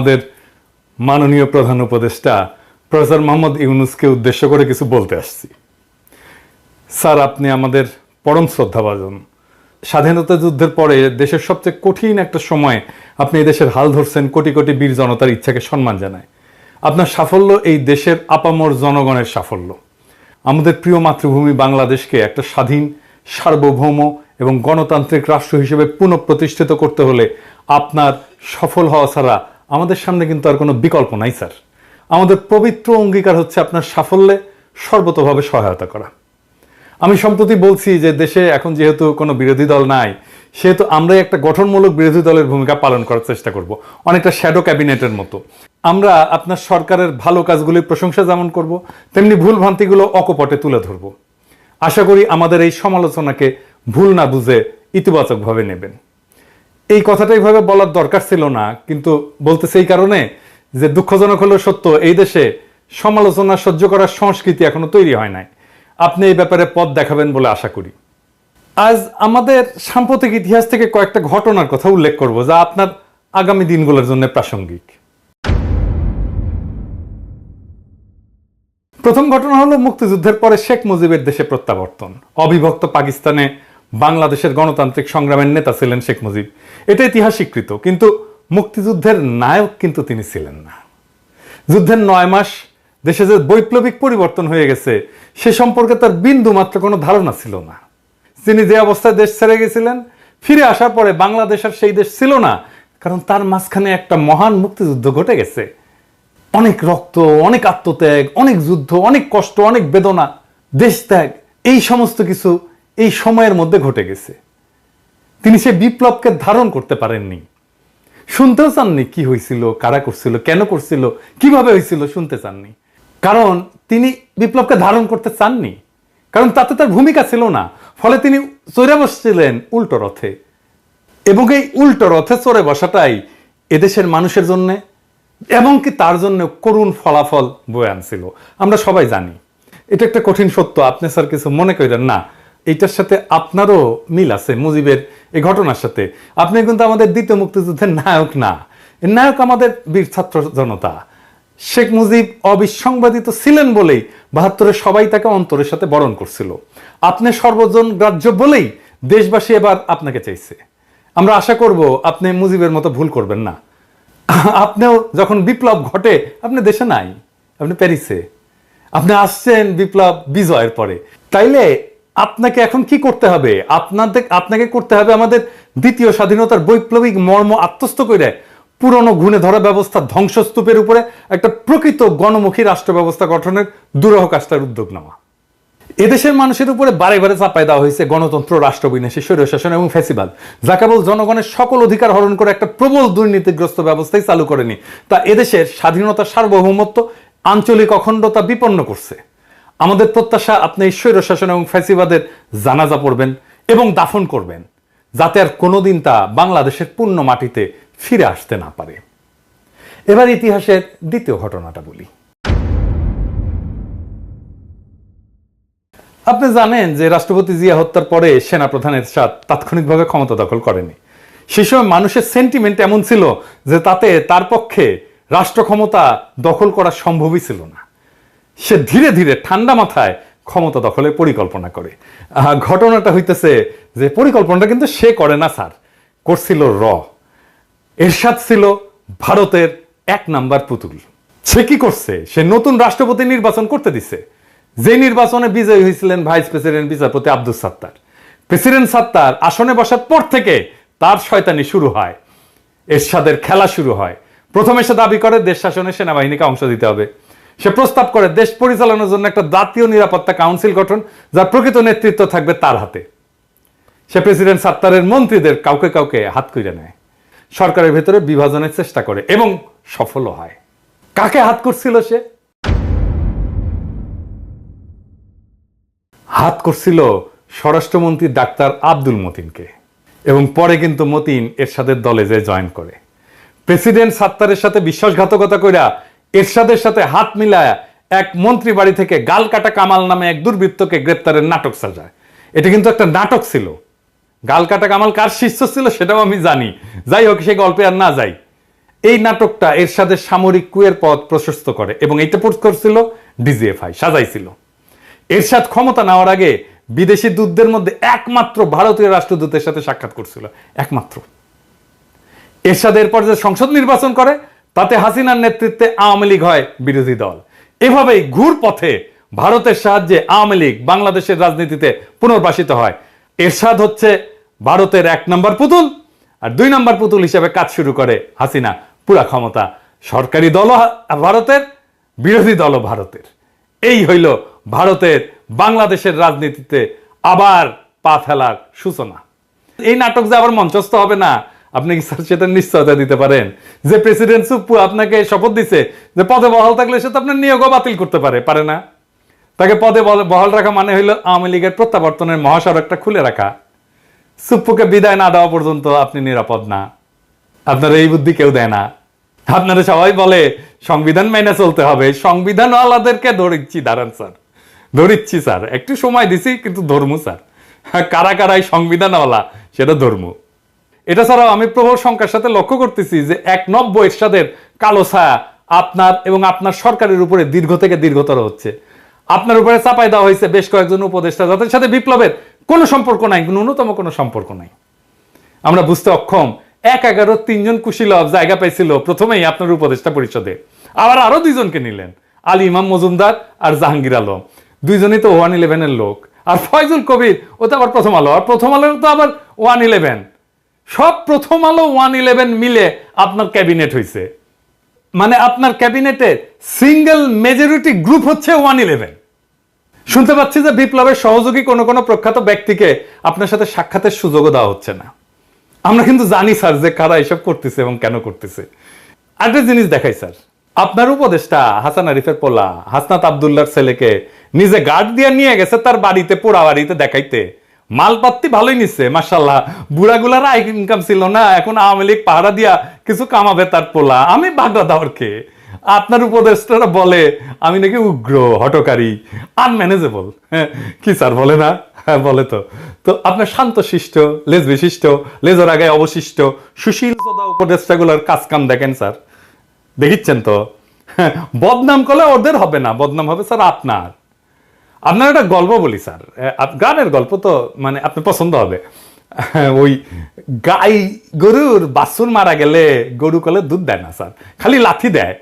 আমাদের মাননীয় প্রধান উপদেষ্টা প্রফেসর মোহাম্মদ ইউনূসকে উদ্দেশ্য করে কিছু বলতে আসছি। স্যার, আপনি আমাদের পরম শ্রদ্ধাভাজন। স্বাধীনতা যুদ্ধের পরে দেশের সবচেয়ে কঠিন একটা সময় আপনি এই দেশের হাল ধরছেন, কোটি কোটি বীর জনতার ইচ্ছাকে সম্মান জানায়। আপনার সাফল্য এই দেশের আপামর জনগণের সাফল্য। আমাদের প্রিয় মাতৃভূমি বাংলাদেশকে একটা স্বাধীন, সার্বভৌম এবং গণতান্ত্রিক রাষ্ট্র হিসেবে পুনঃপ্রতিষ্ঠিত করতে হলে আপনার সফল হওয়া ছাড়া আমাদের সামনে কিন্তু আর কোনো বিকল্প নাই স্যার। আমাদের পবিত্র অঙ্গীকার হচ্ছে আপনার সাফল্যে সর্বতোভাবে সহায়তা করা। আমি সম্প্রতি বলছি যে দেশে এখন যেহেতু কোনো বিরোধী দল নাই, সেহেতু আমরাই একটা গঠনমূলক বিরোধী দলের ভূমিকা পালন করার চেষ্টা করব, অনেকটা শ্যাডো ক্যাবিনেটের মতো। আমরা আপনার সরকারের ভালো কাজগুলির প্রশংসা যেমন করব, তেমনি ভুল ভ্রান্তিগুলো অকপটে তুলে ধরব। আশা করি আমাদের এই সমালোচনাকে ভুল না বুঝে ইতিবাচকভাবে নেবেন। এই কথাটা এইভাবে বলার দরকার ছিল না, কিন্তু বলতেছে এই কারণে যে দুঃখজনক হলেও সত্য, এই দেশে সমালোচনা সহ্য করার সংস্কৃতি এখনো তৈরি হয় নাই। আপনি এই ব্যাপারে পথ দেখাবেন বলে আশা করি। আজ আমাদের সাম্প্রতিক ইতিহাস থেকে কয়েকটা ঘটনার কথা উল্লেখ করব যা আপনার আগামী দিনগুলোর জন্য প্রাসঙ্গিক। প্রথম ঘটনা হলো মুক্তিযুদ্ধের পরে শেখ মুজিবের দেশে প্রত্যাবর্তন। অবিভক্ত পাকিস্তানে বাংলাদেশের গণতান্ত্রিক সংগ্রামের নেতা ছিলেন শেখ মুজিব, এটা ইতিহাস স্বীকৃত। কিন্তু মুক্তিযুদ্ধের নায়ক কিন্তু তিনি ছিলেন না। যুদ্ধের 9 মাস দেশে যে বৈপ্লবিক পরিবর্তন হয়ে গেছে সে সম্পর্কে তার বিন্দু মাত্র কোনো ধারণা ছিল না। তিনি যে অবস্থায় দেশ ছেড়ে গেছিলেন, ফিরে আসার পরে বাংলাদেশ আর সেই দেশ ছিল না, কারণ তার মাঝখানে একটা মহান মুক্তিযুদ্ধ ঘটে গেছে। অনেক রক্ত, অনেক আত্মত্যাগ, অনেক যুদ্ধ, অনেক কষ্ট, অনেক বেদনা, দেশ ত্যাগ, এই সমস্ত কিছু এই সময়ের মধ্যে ঘটে গেছে। তিনি সে বিপ্লবকে ধারণ করতে পারেননি, শুনতেও চাননি কি হয়েছিল, কারা করছিল, কেন করছিল, কিভাবে হয়েছিল, শুনতে চাননি। কারণ তিনি বিপ্লবকে ধারণ করতে চাননি, কারণ তাতে তার ভূমিকা ছিল না। ফলে তিনি চড়ে বসছিলেন উল্টো রথে, এবং এই উল্টো রথে চড়ে বসাটাই এদেশের মানুষের জন্য এবং কি তার জন্য করুণ ফলাফল বয়ে আনছিল। আমরা সবাই জানি, এটা একটা কঠিন সত্য। আপনি স্যার কিছু মনে করেন না, এইটার সাথে আপনারও মিল আছে মুজিবের এই ঘটনার সাথে। আপনি কিন্তু আমাদের দ্বিতীয় মুক্তিযুদ্ধের নায়ক না, এর নায়ক আমাদের বীর ছাত্র জনতা। শেখ মুজিব অবিসংবাদিত ছিলেন বলেই 72-এ সবাই তাকে অন্তরের সাথে বরণ করছিল। আপনি সর্বজন গ্রাহ্য বলেই দেশবাসী এবার আপনাকে চাইছে। আমরা আশা করব আপনি মুজিবের মতো ভুল করবেন না। আপনিও যখন বিপ্লব ঘটে আপনি দেশে নাই, আপনি প্যারিসে। আপনি আসছেন বিপ্লব বিজয়ের পরে। তাইলে আপনাকে এখন কি করতে হবে? আপনাকে করতে হবে আমাদের দ্বিতীয় স্বাধীনতার বৈপ্লবিক মর্ম আত্মস্থ করে পুরনো ঘুণে ধরা ব্যবস্থা ধ্বংসস্তূপের উপরে একটা প্রকৃত গণমুখী রাষ্ট্র ব্যবস্থা গঠনের দুরূহ কাজটার উদ্যোগ নেওয়া। এদেশের মানুষের উপরে বারে বারে চাপায় দেওয়া হয়েছে গণতন্ত্র, রাষ্ট্রবিনাশী, স্বৈরশাসন এবং ফ্যাসিবাদ, যা কেবল জনগণের সকল অধিকার হরণ করে একটা প্রবল দুর্নীতিগ্রস্ত ব্যবস্থাই চালু করেনি, তা এদেশের স্বাধীনতা, সার্বভৌমত্ব, আঞ্চলিক অখণ্ডতা বিপন্ন করছে। আমাদের প্রত্যাশা আপনি এই স্বৈরশাসন এবং ফ্যাসিবাদের জানাজা পড়বেন এবং দাফন করবেন, যাতে আর কোনোদিন তা বাংলাদেশের পূর্ণ মাটিতে ফিরে আসতে না পারে। এবার ইতিহাসের দ্বিতীয় ঘটনাটা বলি। আপনি জানেন যে রাষ্ট্রপতি জিয়া হত্যার পরে সেনাপ্রধান এরশাদ তাৎক্ষণিকভাবে ক্ষমতা দখল করেনি। সে সময় মানুষের সেন্টিমেন্ট এমন ছিল যে তাতে তার পক্ষে রাষ্ট্র ক্ষমতা দখল করা সম্ভবই ছিল না। সে ধীরে ধীরে ঠান্ডা মাথায় ক্ষমতা দখলের পরিকল্পনা করে। ঘটনাটা হইতেছে যে পরিকল্পনাটা কিন্তু সে করে না স্যার, করছিল এরশাদ ছিল ভারতের 1 নাম্বার পুতুল। সে কি করছে? সে নতুন রাষ্ট্রপতি নির্বাচন করতে দিছে, যে নির্বাচনে বিজয়ী হয়েছিলেন ভাইস প্রেসিডেন্ট বিচারপতি আব্দুস সাত্তার। প্রেসিডেন্ট সাত্তার আসনে বসার পর থেকে তার শয়তানি শুরু হয়, এরশাদের খেলা শুরু হয়। প্রথমে সে দাবি করে দেশ শাসনে সেনাবাহিনীকে অংশ দিতে হবে। সে প্রস্তাব করে দেশ পরিচালনার জন্য একটা জাতীয় নিরাপত্তা কাউন্সিল গঠন, যার প্রকৃত নেতৃত্ব থাকবে তার হাতে। সে প্রেসিডেন্ট সাত্তারের মন্ত্রীদের কাউকে কাউকে হাত কইরে নেয়, সরকারের ভেতরে বিভাজনের চেষ্টা করে এবং সফল হয়। কাকে হাত করছিল সে? হাত করছিল স্বরাষ্ট্রমন্ত্রী ডাক্তার আব্দুল মতিনকে, এবং পরে কিন্তু মতিন এরশাদের দলে যে জয়েন করে। প্রেসিডেন্ট সাত্তারের সাথে বিশ্বাসঘাতকতা কইরা এরশাদের সাথে হাত মিলায় এক মন্ত্রী বাড়ি থেকে গাল কাটা কামাল নামে এক দুর্বৃত্তকে গ্রেপ্তারের নাটক সাজায়। এটা কিন্তু একটা নাটক ছিল। গাল কাটা কামাল কার শিষ্য ছিল সেটাও আমি জানি, যাই হোক সে গল্পে আর না যাই। এই নাটকটা এরশাদের সামরিক কুয়ের পথ প্রশস্ত করে এবং এটা পোস্ট করছিল ডিজিএফআই, সাজাইছিল। এরশাদ ক্ষমতা নেওয়ার আগে বিদেশি দূতদের মধ্যে একমাত্র ভারতীয় রাষ্ট্রদূতের সাথে সাক্ষাৎ করছিল, একমাত্র। এরশাদ এরপর যে সংসদ নির্বাচন করে তাতে হাসিনার নেতৃত্বে আওয়ামী লীগ হয় বিরোধী দল। এভাবেই ঘুর পথে ভারতের সাহায্যে আওয়ামী লীগ বাংলাদেশের রাজনীতিতে পুনর্বাসিত হয়। এরশাদ হচ্ছে ভারতের 1 নম্বর পুতুল, আর 2 নম্বর পুতুল হিসেবে কাজ শুরু করে হাসিনা। পুরা ক্ষমতা সরকারি দল ভারতের, বিরোধী দল ভারতের। এই হইল ভারতের বাংলাদেশের রাজনীতিতে আবার পা ফেলার সূচনা। এই নাটক যে আবার মঞ্চস্থ হবে না, আপনি কি স্যার সেটা নিশ্চয়তা দিতে পারেন? যে প্রেসিডেন্ট সুপ্পু আপনাকে শপথ দিছে যে পদে বহাল থাকলে সে তো আপনার নিয়োগও বাতিল করতে পারে না? তাকে পদে বহাল রাখা মানে হইল আওয়ামী লীগের প্রত্যাবর্তনের মহাসড়কটা খুলে রাখা। সুপ্পুকে বিদায় না দেওয়া পর্যন্ত আপনি নিরাপদ না। আপনারা এই বুদ্ধি কেউ দেয় না। আপনারা সবাই বলে সংবিধান মেনে চলতে হবে, সংবিধানওয়ালাদেরকে ধরিচ্ছি, দাঁড়ান স্যার, ধরিচ্ছি স্যার, একটু সময় দিছি কিন্তু ধর্ম স্যার, কারা কারাই সংবিধানওয়ালা সেটা ধর্ম। এটা ছাড়াও আমি প্রবল শঙ্কার সাথে লক্ষ্য করতেছি যে 190 এরশাদের কালো ছায়া আপনার এবং আপনার সরকারের উপরে দীর্ঘ থেকে দীর্ঘতর হচ্ছে। আপনার উপরে চাপাই দেওয়া হয়েছে বেশ কয়েকজন উপদেষ্টা যাদের সাথে বিপ্লবের কোনো সম্পর্ক নাই, ন্যূনতম কোনো সম্পর্ক নাই। আমরা বুঝতে অক্ষম 1-11 3জন কুশীলব জায়গা পাইছিল প্রথমেই আপনার উপদেষ্টা পরিষদে, আবার আরো 2 জনকে নিলেন, আলী ইমাম মজুমদার আর জাহাঙ্গীর আলম, 2 জনই তো 111-এর লোক। আর ফয়জুল কবির ও তো আবার প্রথম আলো, আর প্রথম আলো তো আবার 111। সব প্রথম আলো 111 মিলে আপনার ক্যাবিনেট হয়েছে। মানে আপনার ক্যাবিনেটে সিঙ্গেল মেজরিটি গ্রুপ হচ্ছে 111। শুনতে পাচ্ছি যে বিপ্লবের সহযোগী কোনো কোনো প্রখ্যাত ব্যক্তিকে আপনার সাথে সাক্ষাতের সুযোগও দেওয়া হচ্ছে না। আমরা কিন্তু জানি স্যার যে কারা এসব করতেছে এবং কেন করতেছে। আরেকটা জিনিস দেখাই স্যার, আপনার উপদেষ্টা হাসান আরিফের পোলা হাসনাত আব্দুল্লাহর ছেলেকে নিজে গার্ড দিয়ে নিয়ে গেছে তার বাড়িতে, পোড়া বাড়িতে দেখাইতে। মালপাত্তি ভালোই নিচ্ছে মাশাআল্লাহ, বুড়াগুলার আয় ইনকাম ছিল না, এখন আওয়ামী লীগ পাহারা দিয়া কিছু কামাবে তার পোলা। আমি বাগড়া দাওয়ারকে আপনার উপদেষ্টারা বলে আমি নাকি উগ্র, হটকারী, আনম্যানেজেবল। কি স্যার বলে না? হ্যাঁ বলে তো। তো আপনার শান্তশিষ্ট, লেজ বিশিষ্ট, লেজের আগে অবশিষ্ট সুশীল সদা উপদেষ্টাগুলোর কাজ কাম দেখেন স্যার, দেখিচ্ছেন তো। বদনাম করলে ওদের হবে না, বদনাম হবে স্যার আপনার। আপনার একটা গল্প বলি স্যার, গানের গল্প তো মানে আপনার পছন্দ হবে। ওই গাই গরুর বাছুর মারা গেলে গরু কলে দুধ দেয় না স্যার, খালি লাথি দেয়।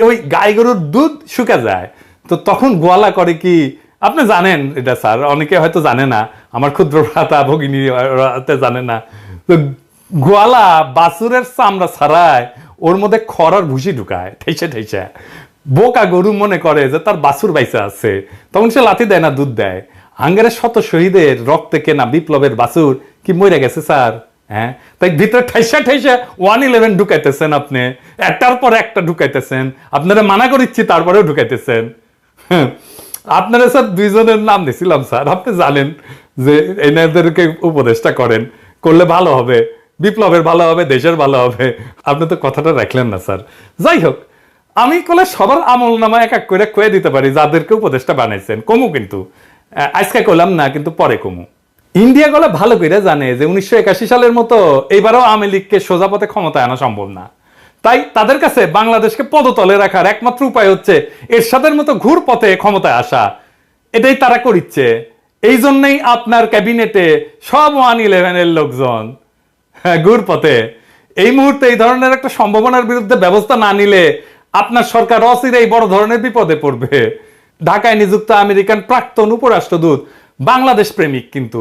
ওই গাই গরুর দুধ শুকা যায়। তো তখন গোয়ালা করে কি আপনি জানেন এটা স্যার, অনেকে হয়তো জানে না, আমার ক্ষুদ্র ভ্রাতা ভগিনী জানে না। তো গোয়ালা বাছুরের চামড়া ছাড়ায় ওর মধ্যে খড়ার ভুসি ঢুকায় ঠেসে ঠেসে। বোকা গরু মনে করে যে তার বাছুর বাইসে আছে, তখন সে লাথি দেয় না, দুধ দেয়। হাঙ্গেরের শত শহীদের রক্তে কেনা বিপ্লবের বাছুর কি মরে গেছে স্যার? হ্যাঁ, তাই ভিতরে ঠাইসা ঠাইসা 111 ঢুকাইতেছেন আপনি, একটার পর একটা ঢুকাইতেছেন। আপনারা মানা করিচ্ছি তারপরেও ঢুকাইতেছেন। আপনারা স্যার 2 জনের নাম দিয়েছিলাম স্যার, আপনি জানেন যে এনাদেরকে উপদেষ্টা করেন, করলে ভালো হবে, বিপ্লবের ভালো হবে, দেশের ভালো হবে। আপনি তো কথাটা রাখলেন না স্যার। যাই হোক, আমি কলে সবার আমল নামা এক এক করে কয়ে দিতে পারি যাদেরকে উপদেষ্টা বানাইছেন। কমু কিন্তু আজকে করলাম না, কিন্তু পরে কমু। ইন্ডিয়া গলে ভালো করে জানে যে 1981 সালের মতো এইবারও আওয়ামী লীগকে সোজা পথে ক্ষমতায় আনা সম্ভব না। তাই তাদের কাছে বাংলাদেশকে পদতলে রাখার একমাত্র উপায় হচ্ছে এরশাদের মতো ঘুর পথে ক্ষমতায় আসা। এটাই তারা করিচ্ছে। এই জন্যই আপনার ক্যাবিনেটে সব 111-এর লোকজন ঘুর পথে। এই মুহূর্তে এই ধরনের একটা সম্ভাবনার বিরুদ্ধে ব্যবস্থা না নিলে আপনার সরকার অচিরেই বড় ধরনের বিপদে পড়বে। ঢাকায় নিযুক্ত আমেরিকান প্রাক্তন উপরাষ্ট্রদূত বাংলাদেশ প্রেমিক কিন্তু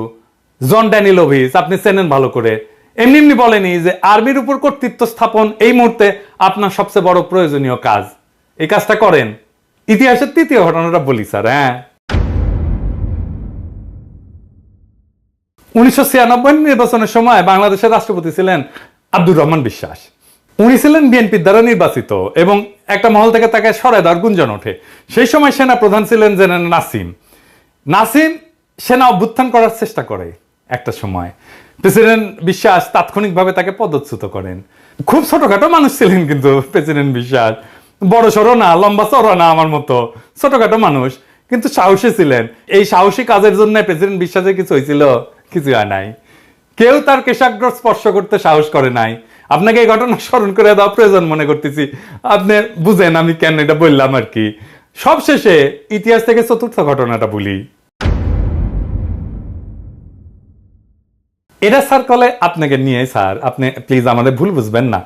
জন ড্যানিলোভিচ, আপনি চেনেন ভালো করে, এমনি এমনি বলেনি যে আর্মির উপর কর্তৃত্ব স্থাপন এই মুহূর্তে আপনার সবচেয়ে বড় প্রয়োজনীয় কাজ। এই কাজটা করেন। ইতিহাসের 3য় ঘটনাটা বলি স্যার। হ্যাঁ, 1996 নির্বাচনের সময় বাংলাদেশের রাষ্ট্রপতি ছিলেন আব্দুর রহমান বিশ্বাস। উনি ছিলেন বিএনপির দ্বারা নির্বাচিত এবং একটা মহল থেকে তাকে সরায় দেওয়ার গুঞ্জন ওঠে। সেই সময় সেনা প্রধান ছিলেন জেনারেল নাসিম। নাসিম সেনা অভ্যুত্থান করার চেষ্টা করে একটা সময়। প্রেসিডেন্ট বিশ্বাস তাৎক্ষণিকভাবে তাকে পদচ্যুত করেন। খুব ছোটখাটো মানুষ ছিলেন কিন্তু প্রেসিডেন্ট বিশ্বাস, বড় সড়ো না, লম্বা চড়ো না, আমার মতো ছোটখাটো মানুষ, কিন্তু সাহসী ছিলেন। এই সাহসী কাজের জন্য প্রেসিডেন্ট বিশ্বাসের কিছু হয়েছিল? কিছু হয় নাই। কেউ তার কেশাগ্র স্পর্শ করতে সাহস করে নাই। আপনাকে এই ঘটনা স্মরণ করে দেওয়া প্রয়োজন মনে করতেছি, আপনি বুঝেন আমি কেন এটা বললাম আর কি। সবশেষে ইতিহাস থেকে চতুর্থ ঘটনাটা বলি। এটা স্যার কলে আপনাকে নিয়ে, স্যার আপনি প্লিজ আমাদের ভুল বুঝবেন না,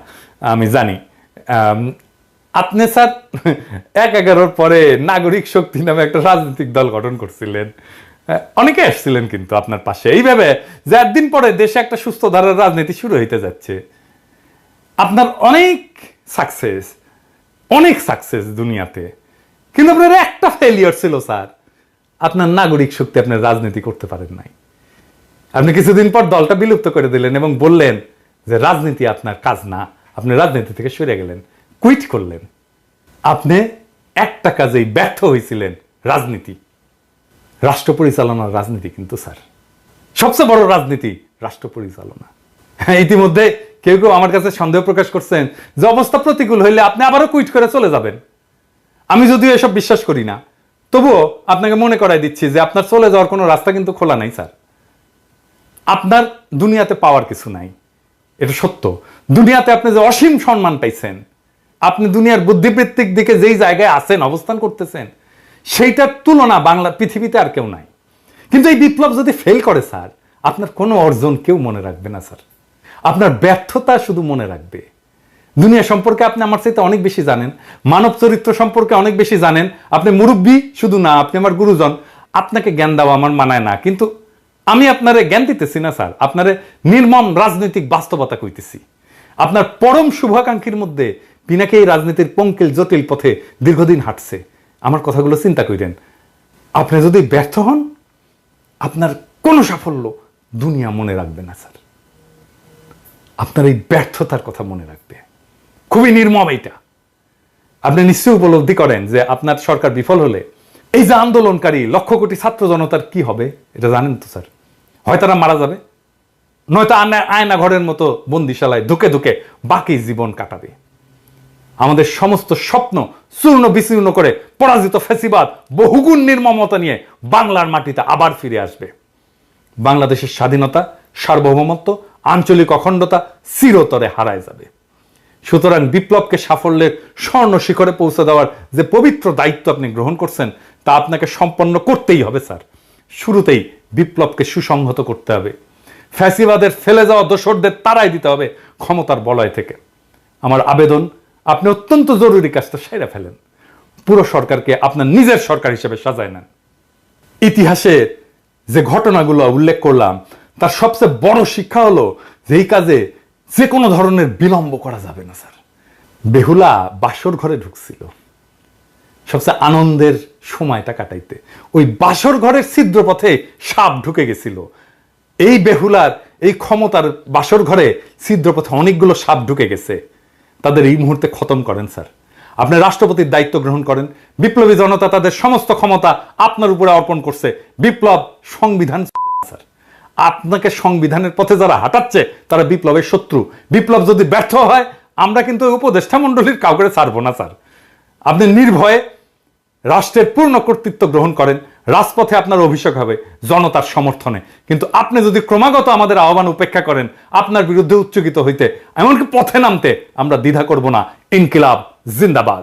আমি জানি আপনি স্যার ১/১১ পরে নাগরিক শক্তি নামে একটা রাজনৈতিক দল গঠন করছিলেন, অনেকে আসছিলেন কিন্তু আপনার পাশে, এইভাবে যে একদিন পরে দেশে একটা সুস্থ ধারার রাজনীতি শুরু হইতে যাচ্ছে। আপনার অনেক সাকসেস দুনিয়াতে, কিন্তু আপনার একটা ফেলিয়ার ছিল স্যার, আপনার নাগরিক শক্তি আপনার রাজনীতি করতে পারেন নাই। আপনি কিছুদিন পর দলটা বিলুপ্ত করে দিলেন এবং বললেন যে রাজনীতি আপনার কাজ না, আপনি রাজনীতি থেকে সরে গেলেন, কুইট করলেন। আপনি একটা কাজেই ব্যর্থ হয়েছিলেন, রাজনীতি, রাষ্ট্র পরিচালনার রাজনীতি। কিন্তু স্যার সবচেয়ে বড় রাজনীতি রাষ্ট্র পরিচালনা। ইতিমধ্যে কেউ কেউ আমার কাছে সন্দেহ প্রকাশ করছেন যে অবস্থা প্রতিকূল হইলে আপনি আবারও কুইট করে চলে যাবেন। আমি যদিও এসব বিশ্বাস করি না, তবুও আপনাকে মনে করাই দিচ্ছি যে আপনার চলে যাওয়ার কোনো রাস্তা কিন্তু খোলা নাই স্যার। আপনার দুনিয়াতে পাওয়ার কিছু নাই, এটা সত্য। দুনিয়াতে আপনি যে অসীম সম্মান পাইছেন, আপনি দুনিয়ার বুদ্ধিবৃত্তিক দিকে যেই জায়গায় আছেন, অবস্থান করতেছেন, সেইটার তুলনা বাংলা পৃথিবীতে আর কেউ নাই। কিন্তু এই বিপ্লব যদি ফেল করে স্যার, আপনার কোনো অর্জন কেউ মনে রাখবে না স্যার, আপনার ব্যর্থতা শুধু মনে রাখবে। দুনিয়া সম্পর্কে আপনি আমার চাইতে অনেক বেশি জানেন, মানব চরিত্র সম্পর্কে অনেক বেশি জানেন। আপনি মুরব্বী শুধু না, আপনি আমার গুরুজন, আপনাকে জ্ঞান দেওয়া আমার মানায় না। কিন্তু আমি আপনারে জ্ঞান দিতেছি না স্যার, আপনারে নির্মম রাজনৈতিক বাস্তবতা কইতেছি। আপনার পরম শুভাকাঙ্ক্ষীর মধ্যে পিনাকে এই রাজনীতির পঙ্কিল জটিল পথে দীর্ঘদিন হাঁটছে। আমার কথাগুলো চিন্তা করেন। আপনি যদি ব্যর্থ হন, আপনার কোনো সাফল্য দুনিয়া মনে রাখবে না স্যার, আপনার এই ব্যর্থতার কথা মনে রাখবে। খুবই নির্মম এইটা। আপনি নিশ্চয়ই উপলব্ধি করেন যে আপনার সরকার বিফল হলে এই যে আন্দোলনকারী লক্ষ কোটি ছাত্র জনতার কি হবে, এটা জানেন তো স্যার? হয় তারা মারা যাবে, নয়তো আয়না ঘরের মতো বন্দিশালায় ধুকে ধুকে বাকি জীবন কাটাবে। আমাদের সমস্ত স্বপ্ন চূর্ণ বিচূর্ণ করে পরাজিত ফ্যাসিবাদ বহুগুণ নির্মমতা নিয়ে বাংলার মাটিতে আবার ফিরে আসবে। বাংলাদেশের স্বাধীনতা, সার্বভৌমত্ব, আঞ্চলিক অখণ্ডতা চিরতরে হারায় যাবে। সুতরাং বিপ্লবকে সাফল্যের স্বর্ণ শিখরে পৌঁছে দেওয়ার যে পবিত্র দায়িত্ব আপনি গ্রহণ করছেন, তা আপনাকে সম্পন্ন করতেই হবে স্যার। শুরুতেই বিপ্লবকে সুসংহত করতে হবে, ফ্যাসিবাদের ফেলে যাওয়া দোসরদের তাড়াই দিতে হবে ক্ষমতার বলয় থেকে। আমার আবেদন, আপনি অত্যন্ত জরুরি কাজটা সেরে ফেলেন, পুরো সরকারকে আপনার নিজের সরকার হিসেবে সাজায় নেন। ইতিহাসের যে ঘটনাগুলো উল্লেখ করলাম, তার সবচেয়ে বড় শিক্ষা হলো যে এই কাজে যে কোনো ধরনের বিলম্ব করা যাবে না স্যার। বেহুলা বাসর ঘরে ঢুকছিল সবচেয়ে আনন্দের সময়টা কাটাইতে, ওই বাসর ঘরের ছিদ্রপথে সাপ ঢুকে গেছিল। এই বেহুলার এই ক্ষমতার বাসর ঘরে ছিদ্রপথে অনেকগুলো সাপ ঢুকে গেছে, তাদের এই মুহূর্তে খতম করেন স্যার। আপনি রাষ্ট্রপতির দায়িত্ব গ্রহণ করেন, বিপ্লবী জনতা তাদের সমস্ত ক্ষমতা আপনার উপরে অর্পণ করছে। বিপ্লব সংবিধান স্যার, আপনাকে সংবিধানের পথে যারা হাঁটাচ্ছে তারা বিপ্লবের শত্রু। বিপ্লব যদি ব্যর্থ হয়, আমরা কিন্তু উপদেষ্টা মণ্ডলীর কাউকে ছাড়বো না স্যার। আপনি নির্ভয়ে রাষ্ট্রের পূর্ণ কর্তৃত্ব গ্রহণ করেন, রাজপথে আপনার অভিষেক হবে জনতার সমর্থনে। কিন্তু আপনি যদি ক্রমাগত আমাদের আহ্বান উপেক্ষা করেন, আপনার বিরুদ্ধে উচ্চকিত হইতে, এমনকি পথে নামতে আমরা দ্বিধা করব না। ইনকিলাব জিন্দাবাদ।